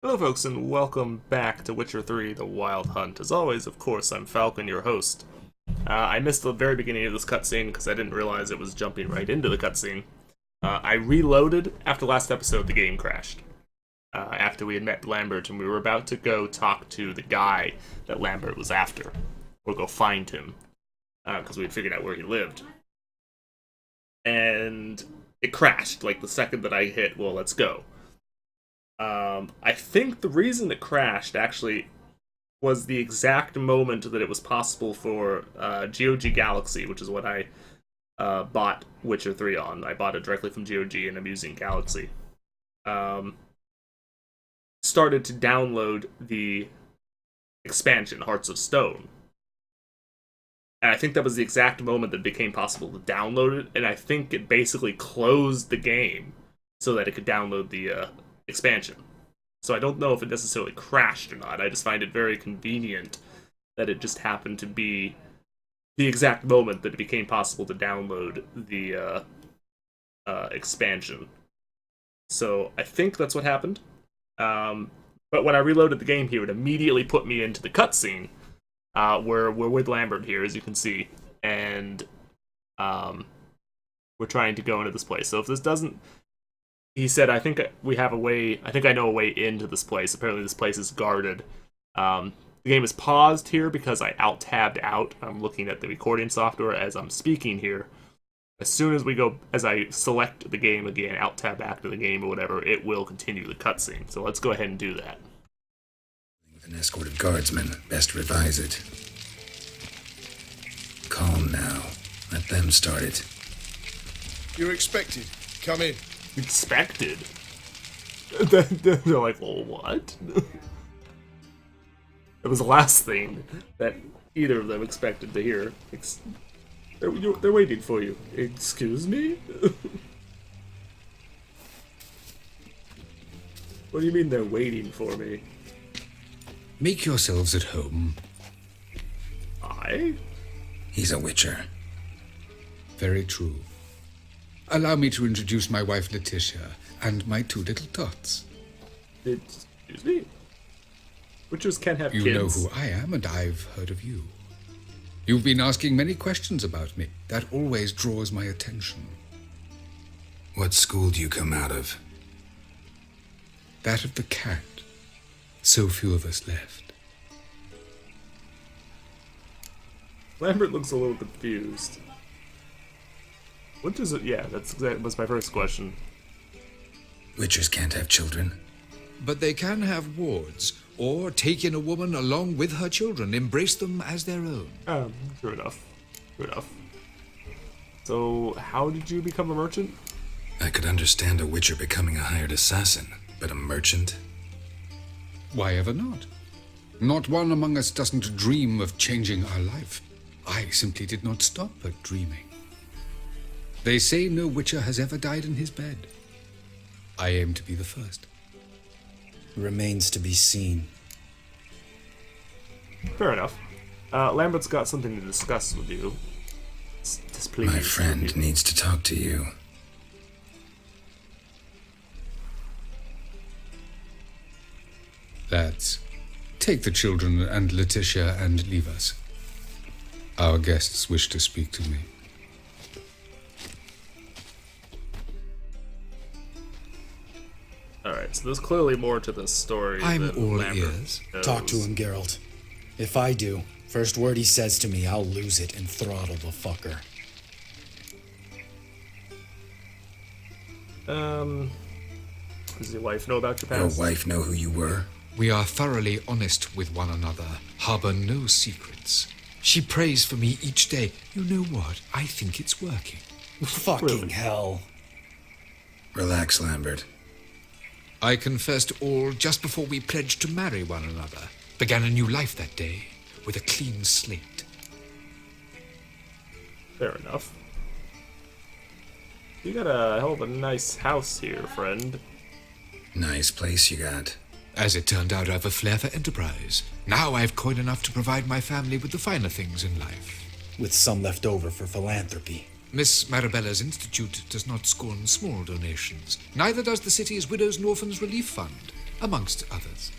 Hello, folks, and welcome back to Witcher 3 The Wild Hunt. As always, of course, I'm Falcon, your host. I missed the very beginning of this cutscene because I didn't realize it was jumping right into the cutscene. I reloaded after last episode, the game crashed. After we had met Lambert, and we were about to go talk to the guy that Lambert was after. Or go find him. Because we had figured out where he lived. And it crashed, like the second that I hit, well, let's go. I think the reason it crashed actually was the exact moment that it was possible for GOG Galaxy, which is what I bought Witcher 3 on. I bought it directly from GOG and I'm using Galaxy. Started to download the expansion, Hearts of Stone. And I think that was the exact moment that it became possible to download it, and I think it basically closed the game so that it could download the expansion. So I don't know if it necessarily crashed or not. I just find it very convenient that it just happened to be the exact moment that it became possible to download the expansion. So I think that's what happened. But when I reloaded the game here, it immediately put me into the cutscene where we're with Lambert here, as you can see, and we're trying to go into this place. So if this doesn't... He said, I think we have a way, I think I know a way into this place. Apparently this place is guarded. The game is paused here because I alt-tabbed out. I'm looking at the recording software as I'm speaking here. As soon as we go, as I select the game again, alt-tab back to the game or whatever, it will continue the cutscene. So let's go ahead and do that. With an escort of guardsmen, best revise it. Calm now. Let them start it. You're expected. Come in. Expected? They're like, well, what? It was the last thing that either of them expected to hear. They're waiting for you. Excuse me? What do you mean they're waiting for me? Make yourselves at home. I? He's a witcher. Very true. Allow me to introduce my wife, Letitia, and my two little tots. Excuse me? Witchers can't have You kids. know who I am, and I've heard of you. You've been asking many questions about me. That always draws my attention. What school do you come out of? That of the cat. So few of us left. Lambert looks a little confused. What does it... Yeah, that was my first question. Witchers can't have children. But they can have wards, or take in a woman along with her children, embrace them as their own. True enough. True enough. So, how did you become a merchant? I could understand a witcher becoming a hired assassin, but a merchant? Why ever not? Not one among us doesn't dream of changing our life. I simply did not stop at dreaming. They say no witcher has ever died in his bed. I aim to be the first. Remains to be seen. Fair enough. Lambert's got something to discuss with you. Displeased My with friend you. needs to talk to you. Lads, take the children and Letitia and leave us. Our guests wish to speak to me. Alright, so there's clearly more to this story I'm than all Lambert ears. knows. Talk to him, Geralt. If I do, first word he says to me, I'll lose it and throttle the fucker. Does your wife know about your Your past? wife know who you were? We are thoroughly honest with one another, harbor no secrets. She prays for me each day. You know what? I think it's working. Fucking Really? hell. Relax, Lambert. I confessed all just before we pledged to marry one another. Began a new life that day, with a clean slate. Fair enough. You got a hell of a nice house here, friend. Nice place you got. As it turned out, I've a flair for enterprise. Now I've coin enough to provide my family with the finer things in life. With some left over for philanthropy. Miss Marabella's institute does not scorn small donations. Neither does the city's Widows and Orphans Relief Fund. amongst others.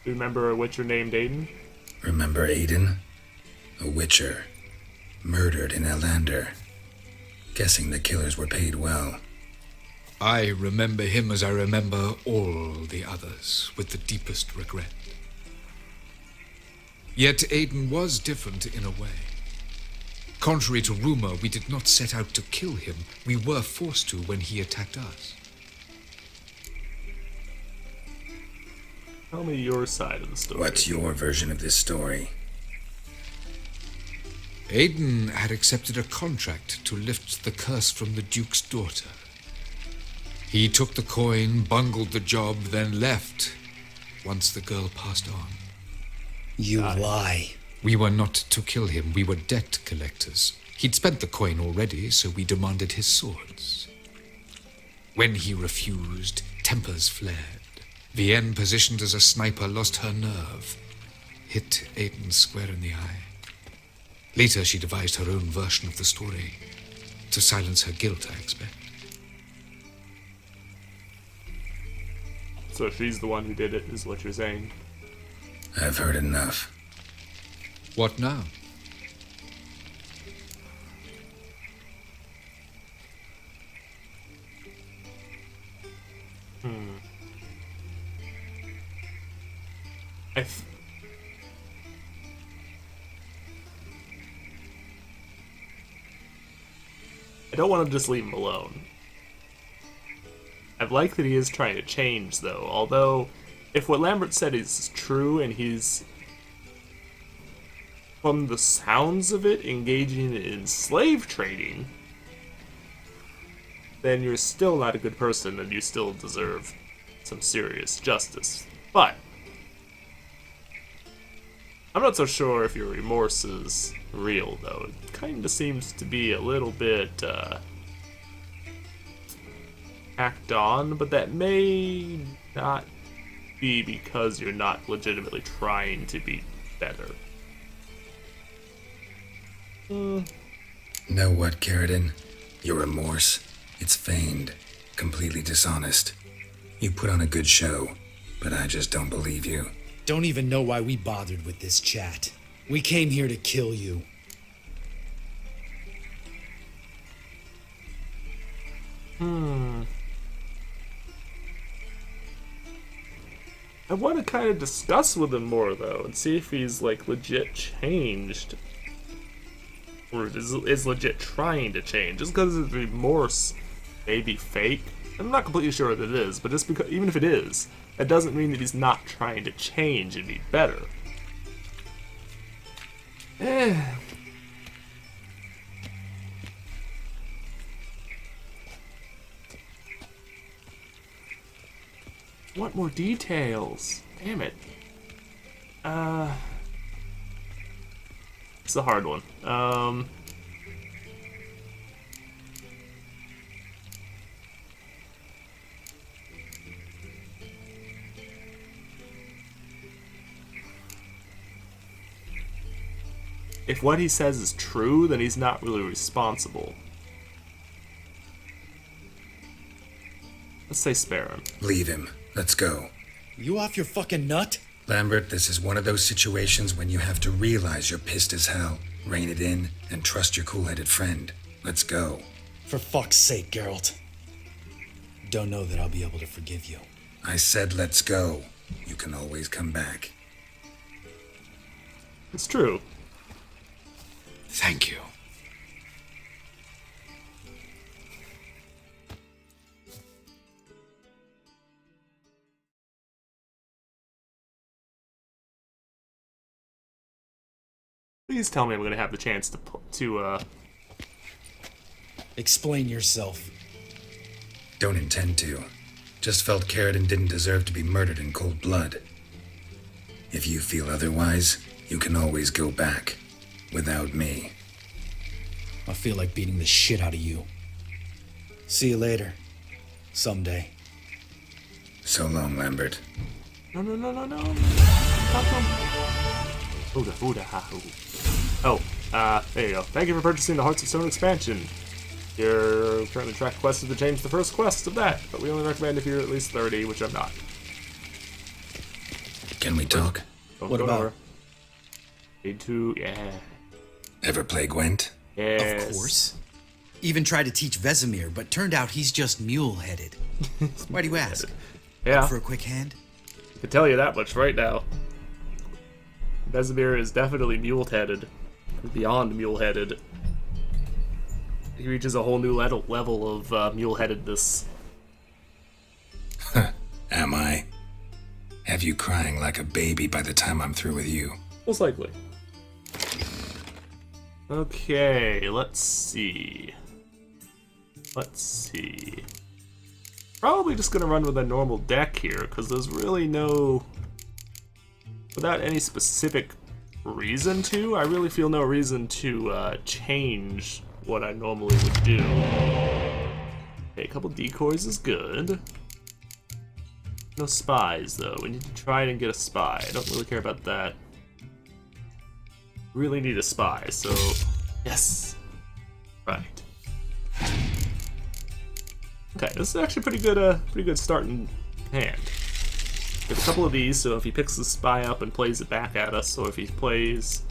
Remember a witcher named Aiden? Remember Aiden? A witcher. Murdered in Elander. Guessing the killers were paid well. I remember him as I remember all the others, with the deepest regret. Yet Aiden was different in a way. Contrary to rumor, we did not set out to kill him. We were forced to when he attacked us. Tell me your side of the story. What's your version of this story? Aiden had accepted a contract to lift the curse from the Duke's daughter. He took the coin, bungled the job, then left once the girl passed on. You lie. We were not to kill him. We were debt collectors. He'd spent the coin already, so we demanded his swords. When he refused, tempers flared. Vienne, positioned as a sniper, lost her nerve. Hit Aiden square in the eye. Later, she devised her own version of the story. To silence her guilt, I expect. So she's the one who did it, is what you're saying. I've heard enough. What now? I don't want to just leave him alone. I like that he is trying to change, though. Although, if what Lambert said is true, and he's, from the sounds of it, engaging in slave trading, then you're still not a good person, and you still deserve some serious justice. But I'm not so sure if your remorse is real, though. It kind of seems to be a little bit, act on, but that may not be because you're not legitimately trying to be better. Know what, Carradine? Your remorse? It's feigned. Completely dishonest. You put on a good show, but I just don't believe you. Don't even know why we bothered with this chat. We came here to kill you. I want to kind of discuss with him more, though, and see if he's, like, legit changed. Or is legit trying to change. Just because his remorse may be fake. I'm not completely sure that it is, but just because, even if it is, that doesn't mean that he's not trying to change and be better. Want more details. Damn it. It's a hard one. If what he says is true, then he's not really responsible. Let's say spare him. Leave him. Let's go. You off your fucking nut? Lambert, this is one of those situations when you have to realize you're pissed as hell, rein it in, and trust your cool-headed friend. Let's go. For fuck's sake, Geralt. Don't know that I'll be able to forgive you. I said let's go. You can always come back. It's true. Thank you. Please tell me I'm going to have the chance to Explain yourself. Don't intend to. Just felt Carradine didn't deserve to be murdered in cold blood. If you feel otherwise, you can always go back. Without me. I feel like beating the shit out of you. See you later. Someday. So long, Lambert. No. Oh, there you go. Thank you for purchasing the Hearts of Stone expansion. Your currently track quest is to change the first quest of that, but we only recommend if you're at least 30, which I'm not. Can we talk? Don't What go about- over. Need to, yeah. Ever play Gwent? Yes. Of course. Even tried to teach Vesemir, but turned out he's just mule-headed. Why do you ask? Yeah, For a quick hand? I can tell you that much right now. Vesemir is definitely mule-headed. Beyond mule-headed. He reaches a whole new level of mule-headedness. Am I? Have you crying like a baby by the time I'm through with you? Most likely. Okay, let's see. Probably just gonna run with a normal deck here, because there's really no... Without any specific reason to, I really feel no reason to change what I normally would do. Okay, a couple decoys is good. No spies, though. We need to try and get a spy. I don't really care about that. Really need a spy, so... Yes! Right. Okay, this is actually pretty good starting hand. We have a couple of these, so if he picks the spy up and plays it back at us, or if he plays...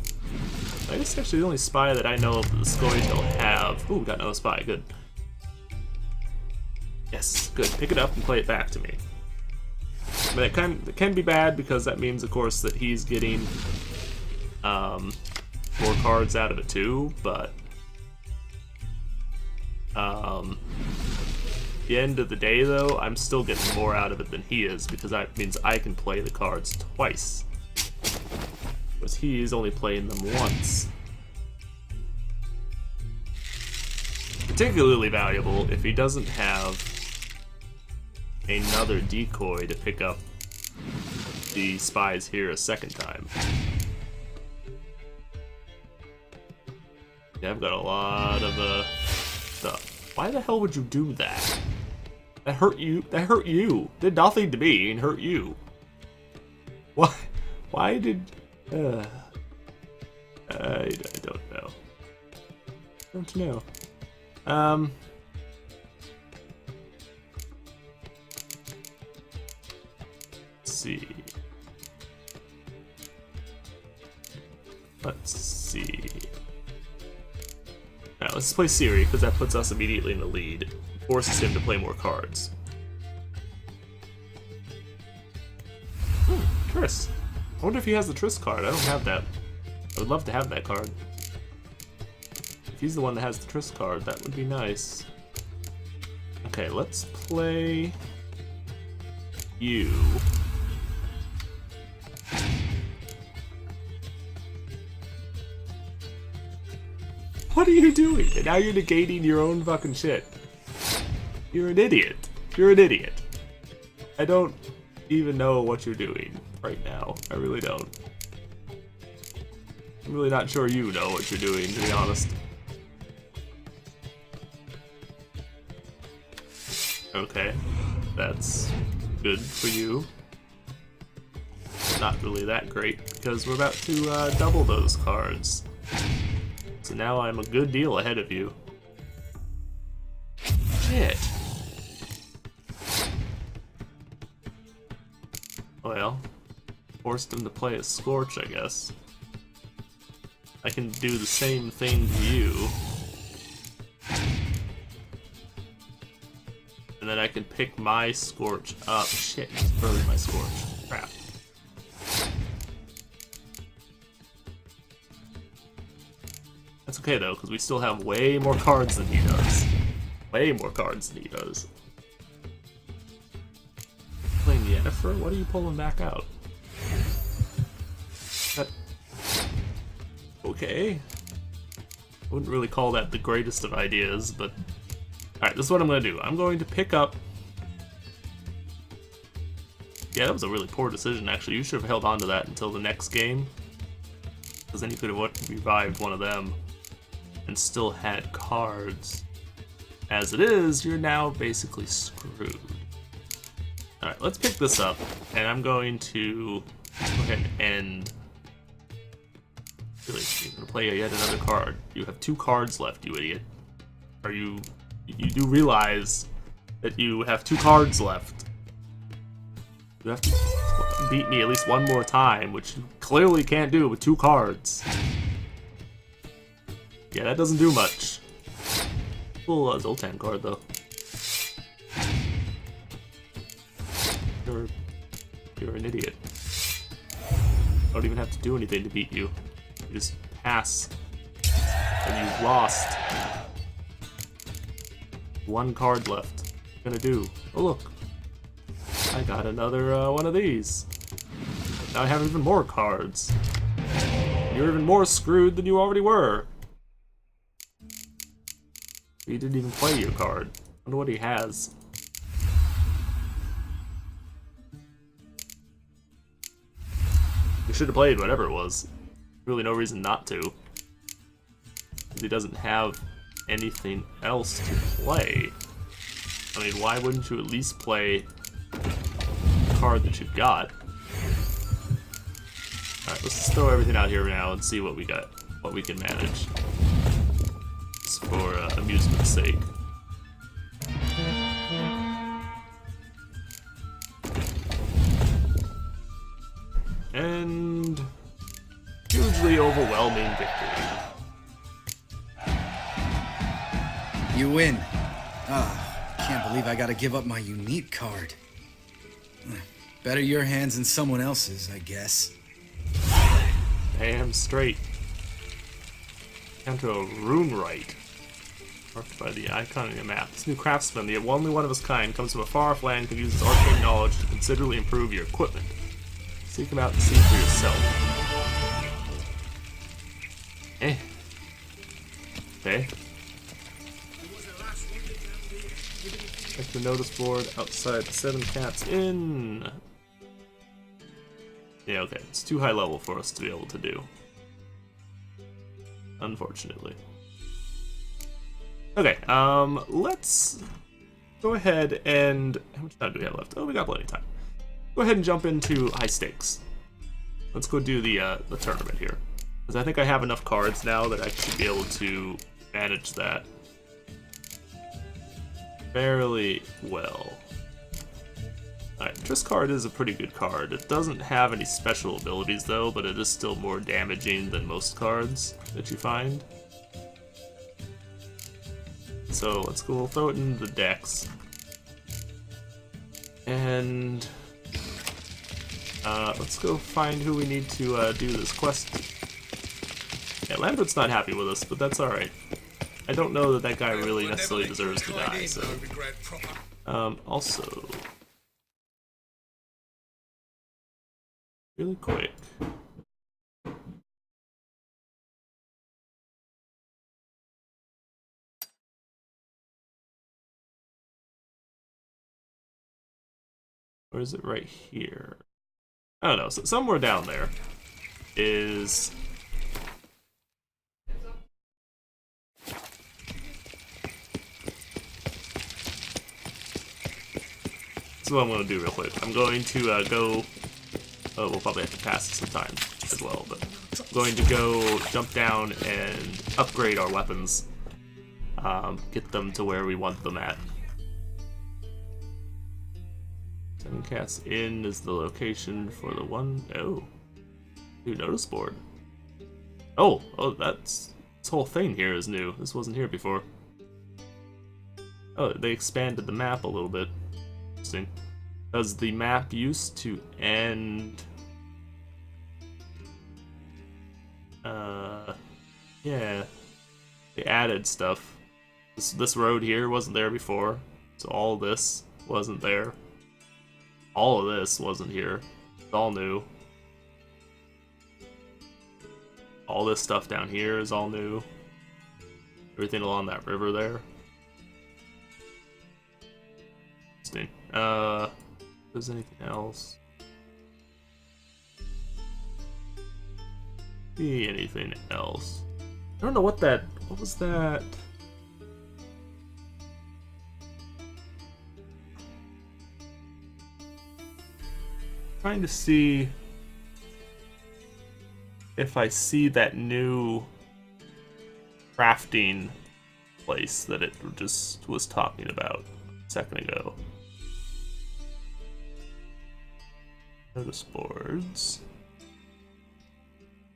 I guess actually the only spy that I know of that the Scorytail have... Ooh, got another spy, good. Yes, good. Pick it up and play it back to me. But it can be bad, because that means, of course, that he's getting more cards out of it too, but the end of the day, though, I'm still getting more out of it than he is, because that means I can play the cards twice. Whereas he's only playing them once. Particularly valuable if he doesn't have another decoy to pick up the spies here a second time. Yeah, I've got a lot of stuff. Why the hell would you do that? That hurt you. That hurt you. Did nothing to me and hurt you. Why? Why did? I don't know. Don't know. Let's see. Let's see. Alright, let's play Siri, because that puts us immediately in the lead. Forces him to play more cards. Triss. I wonder if he has the Triss card. I don't have that. I would love to have that card. If he's the one that has the Triss card, that would be nice. Okay, let's play you. What are you doing? And now you're negating your own fucking shit. You're an idiot. You're an idiot. I don't even know what you're doing right now. I really don't. I'm really not sure you know what you're doing, to be honest. Okay. That's good for you. Not really that great, because we're about to double those cards. So now I'm a good deal ahead of you. Shit. Well, forced him to play a Scorch, I guess. I can do the same thing to you. And then I can pick my Scorch up. Shit, he's burning my Scorch. Crap. That's okay though, because we still have way more cards than he does. Way more cards than he does. Playing Yennefer? What are you pulling back out? That... Okay. I wouldn't really call that the greatest of ideas, but... Alright, this is what I'm going to do. I'm going to pick up... Yeah, that was a really poor decision, actually. You should have held on to that until the next game. Because then you could have revived one of them and still had cards. As it is, you're now basically screwed. Alright, let's pick this up, and I'm going to go ahead and end. Really, you're going to play yet another card. You have 2 cards left, you idiot. Are you do realize that you have 2 cards left? You have to beat me at least one more time, which you clearly can't do with 2 cards. Yeah, that doesn't do much. Cool Zoltan card though. You're an idiot. I don't even have to do anything to beat you. You just pass. And you've lost. 1 card left. What are you gonna do? Oh look. I got another one of these. Now I have even more cards. You're even more screwed than you already were. You didn't even play your card. I wonder what he has. You should have played whatever it was. Really no reason not to. Because he doesn't have anything else to play. I mean, why wouldn't you at least play the card that you've got? Alright, let's just throw everything out here now and see what we got. What we can manage. Just for amusement's sake. And hugely overwhelming victory. You win. Ah, can't believe I gotta give up my unique card. Better your hands than someone else's, I guess. Damn straight. Counter a rune right. Marked by the icon on your map. This new craftsman, the only one of his kind, comes from a far-off land, can use his arcane knowledge to considerably improve your equipment. Seek him out and see for yourself. Eh. Okay. Check the notice board outside the 7 Cats Inn. Yeah, okay. It's too high level for us to be able to do. Unfortunately. Okay, let's go ahead and... How much time do we have left? Oh, we got plenty of time. Go ahead and jump into high stakes. Let's go do the tournament here. Because I think I have enough cards now that I should be able to manage that fairly well. Alright, this card is a pretty good card. It doesn't have any special abilities though, but it is still more damaging than most cards that you find. So let's go, we'll throw it in the decks. And let's go find who we need to do this quest. Yeah, Lambert's not happy with us, but that's alright. I don't know that that guy really necessarily deserves to die, so... also... Really quick. Or is it right here? I don't know, so somewhere down there is... This is what I'm going to do real quick. I'm going to go... Oh, we'll probably have to pass some time as well, but I'm going to go jump down and upgrade our weapons. Get them to where we want them at. 7 Cats Inn is the location for the one... Oh. New notice board. Oh, that's... This whole thing here is new. This wasn't here before. Oh, they expanded the map a little bit. Interesting. Because the map used to end... Yeah. They added stuff. This road here wasn't there before. So all this wasn't there. All of this wasn't here. It's all new. All this stuff down here is all new. Everything along that river there. Interesting. If there's anything else. See anything else? I don't know what that. What was that? Trying to see if I see that new crafting place that it just was talking about a second ago. Notice boards.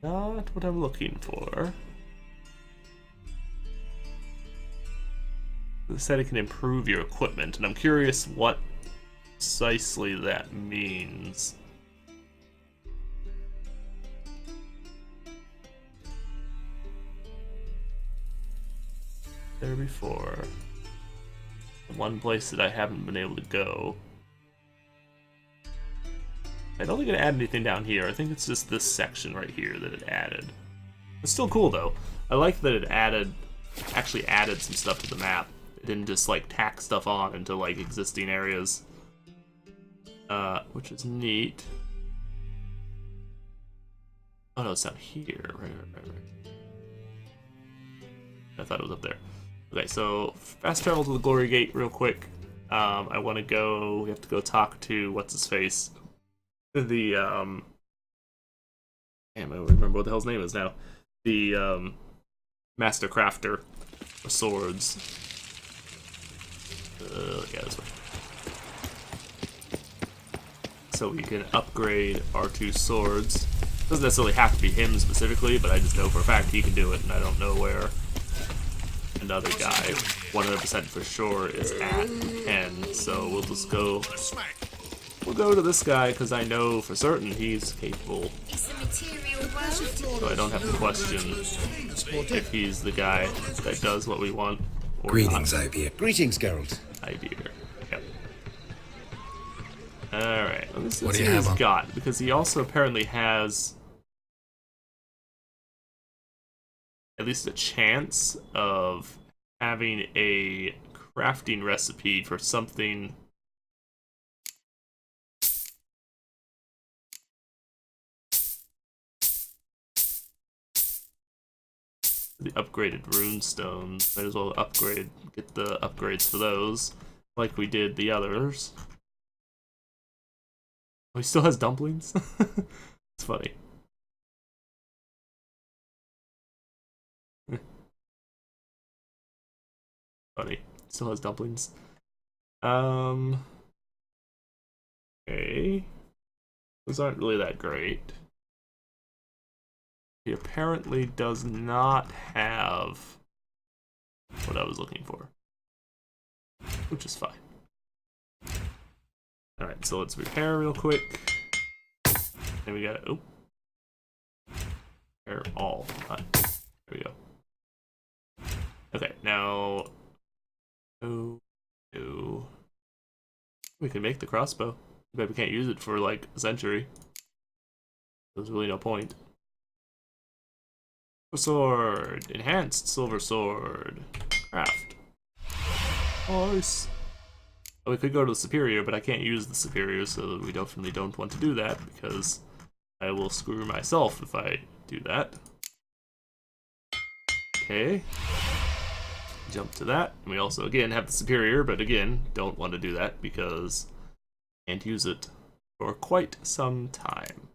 Not what I'm looking for. It said it can improve your equipment, and I'm curious what precisely that means. There before. The one place that I haven't been able to go. I don't think it added anything down here. I think it's just this section right here that it added. It's still cool though. I like that it actually added some stuff to the map. It didn't just like tack stuff on into like existing areas. Which is neat. Oh no, it's down here. Right. I thought it was up there. Okay, so fast travel to the Glory Gate real quick. I want to go. We have to go talk to what's his face. The damn, I don't remember what the hell's name is now. The master crafter of swords. Yeah, this way. So we can upgrade our 2 swords. Doesn't necessarily have to be him specifically, but I just know for a fact he can do it, and I don't know where another guy 100% for sure is at 10. So we'll just go. We'll go to this guy because I know for certain he's capable. So I don't have to question if he's the guy that does what we want or Greetings, not. Ibeer. Greetings, Geralt. Ibeer. Yep. Alright, let's see What what do you he's have on? got, because he also apparently has at least a chance of having a crafting recipe for something. The upgraded rune stones. Might as well get the upgrades for those, like we did the others. Oh, he still has dumplings? It's funny. Funny. Still has dumplings. Okay. Those aren't really that great. He apparently does not have what I was looking for, which is fine. Alright, so let's repair real quick. And we got, oh. Repair all. There we go. Okay, now. Oh. We can make the crossbow, but we can't use it for like a century. There's really no point. Sword, enhanced silver sword, craft. Nice. Well, we could go to the superior, but I can't use the superior, so we definitely don't want to do that because I will screw myself if I do that. Okay. Jump to that. And we also again have the superior, but again don't want to do that because I can't use it for quite some time.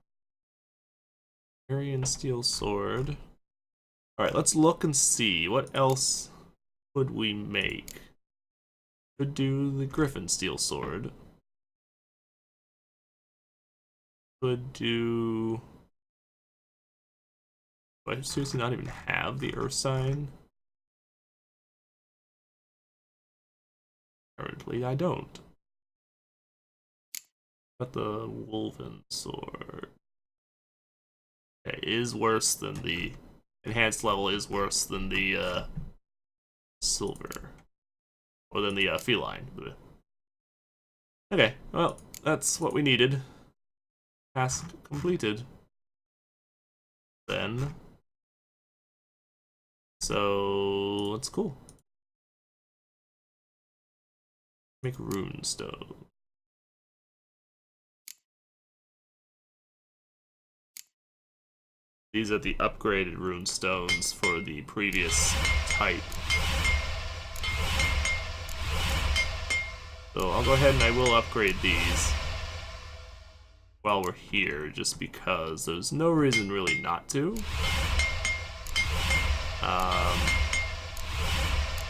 Aryan steel sword. Alright, let's look and see. What else could we make? Could do the Griffin steel sword. Could do... Do I seriously not even have the Earth sign? Currently, I don't. But the Wolven sword... Okay, is worse than the... Enhanced level is worse than the silver, or than the feline. Okay, well, that's what we needed. Task completed. Then, so that's cool. Make rune stone. These are the upgraded rune stones for the previous type. So I'll go ahead and I will upgrade these while we're here, just because there's no reason really not to.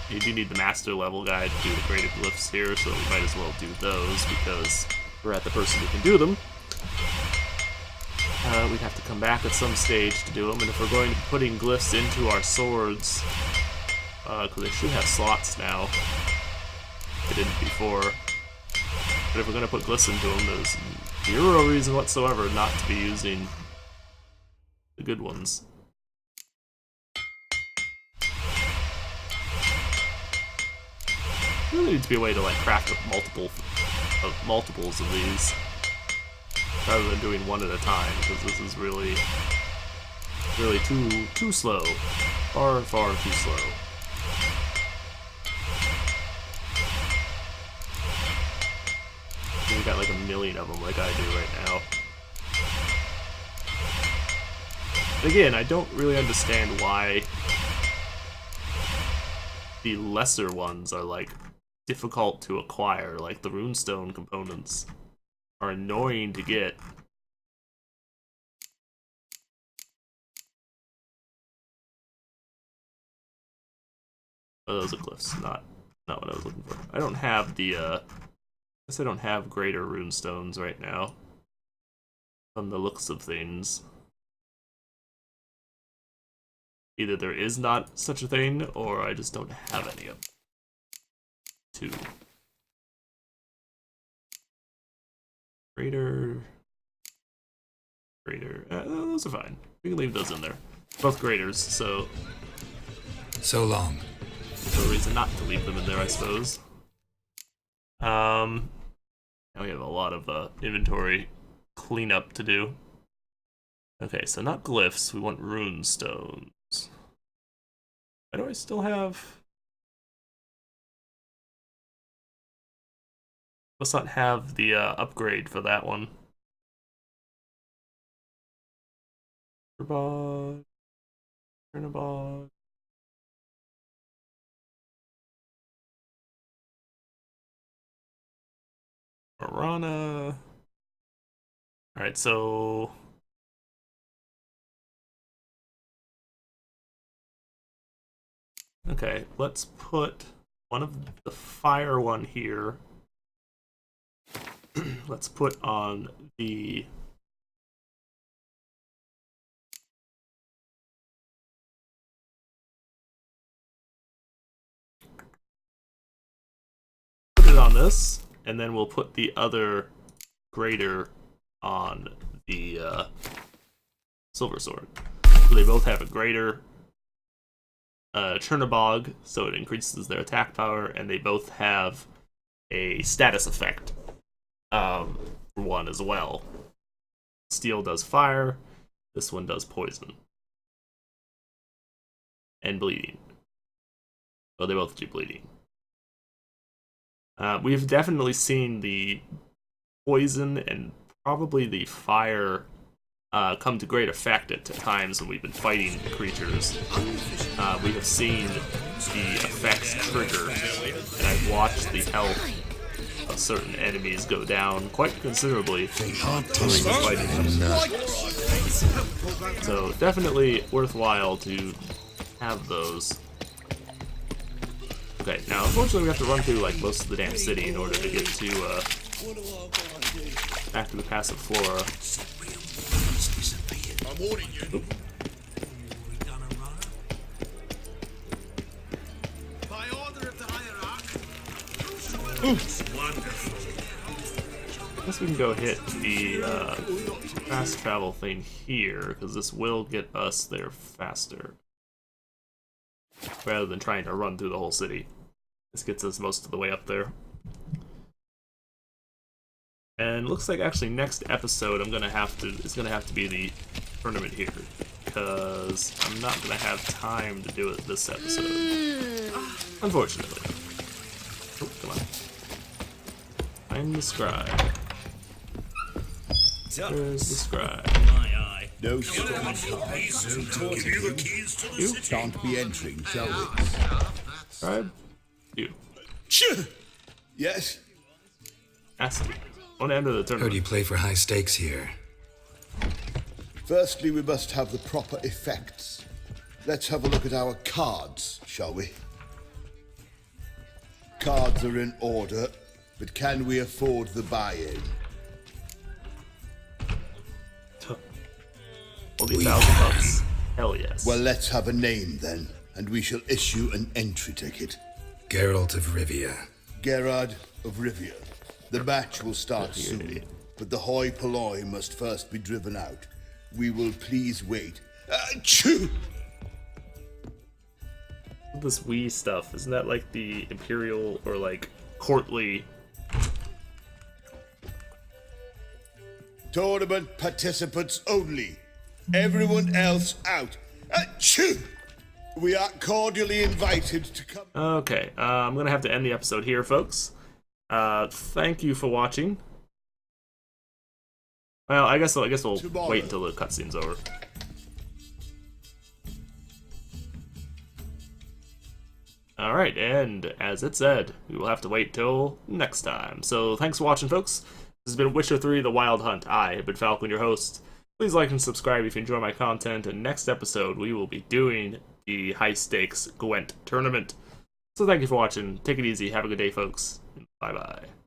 You do need the master level guide to do the creative glyphs here, so we might as well do those because we're at the person who can do them. We'd have to come back at some stage to do them, and if we're going to be putting glyphs into our swords, because they should have slots now, they didn't before, but if we're going to put glyphs into them, there's zero reason whatsoever not to be using the good ones. There really needs to be a way to like craft up multiples of these, rather than doing one at a time, because this is really too slow, far too slow. You got like a million of them, like I do right now. Again, I don't really understand why the lesser ones are like difficult to acquire, like the runestone components are annoying to get. Oh, those are glyphs, not what I was looking for. I don't have the I guess I don't have greater runestones right now, from the looks of things. Either there is not such a thing, or I just don't have any of them. Two. Greater. Those are fine. We can leave those in there. Both graders, so So long. no reason not to leave them in there, I suppose. Now we have a lot of inventory cleanup to do. Okay, so not glyphs, we want runestones. Why do I still have... Let's not have the upgrade for that one. Turbog. Turnabog. Marana. Alright, so... Okay, let's put one of the fire one here. Let's put on the... Put it on this, and then we'll put the other grader on the silver sword. So they both have a grader Chernabog, so it increases their attack power, and they both have a status effect for one as well. Steel does fire, this one does poison. And bleeding. Oh, they both do bleeding. We've definitely seen the poison and probably the fire come to great effect at times when we've been fighting creatures. We have seen the effects trigger, and I've watched the health of certain enemies go down quite considerably during the fighting. So definitely worthwhile to have those. Okay, now unfortunately we have to run through like most of the damn city in order to get to back to the passive flora. I'm warning you. Oop. By order of the hierarch. I guess we can go hit the fast travel thing here, because this will get us there faster. Rather than trying to run through the whole city. This gets us most of the way up there. And looks like actually next episode it's gonna have to be the tournament here, because I'm not gonna have time to do it this episode. Unfortunately. Oh, come on. Find the scribe. Where's the scribe? No storm comes. You? Can't be entering, shall we? Scribe? You. Yes? Ask you. Want to enter the Heard tournament. you play for high stakes here. Firstly, we must have the proper effects. Let's have a look at our cards, shall we? Cards are in order, but can we afford the buy-in? Only $1,000. Hell yes. Well, let's have a name then, and we shall issue an entry ticket. Geralt of Rivia. Gerard of Rivia. The match will start soon, but the hoi polloi must first be driven out. We will please wait. Achoo! This Wii stuff, isn't that like the imperial or like courtly? Tournament participants only. Everyone else out. Achoo! We are cordially invited to come. Okay, I'm gonna have to end the episode here, folks. Thank you for watching. Well, I guess we'll Tomorrow. wait until the cutscene's over. Alright, and as it said, we will have to wait till next time. So thanks for watching, folks. This has been Witcher 3 The Wild Hunt. I have been Falcon, your host. Please like and subscribe if you enjoy my content, and next episode we will be doing the high-stakes Gwent tournament. So thank you for watching. Take it easy. Have a good day, folks. Bye-bye.